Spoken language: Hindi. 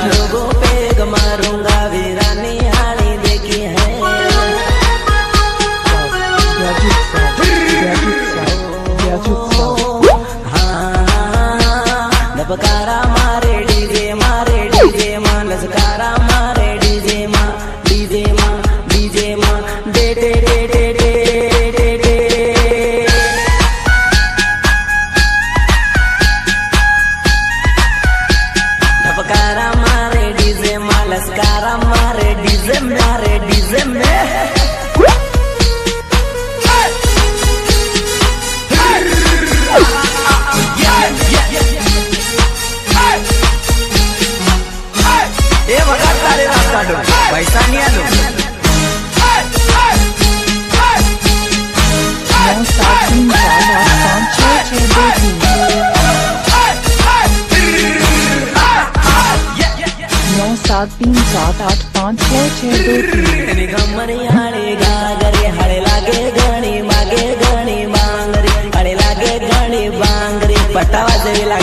लोगों पे मारूंगा वीरानी हाली देखी है। नपकारा मारे डीजे मां नजकारा मारे डीजे मां डे डे डे डे डे डे डे। नपकारा मारे डीजे मां लसकारा मारे डीजे में पैसा नहीं आलो 973785662 गमरियाड़े गागरे हड़े लागे घणी मागे घणी बांगरी हड़े लागे घणी बांगरी पटावा जेवी लागे।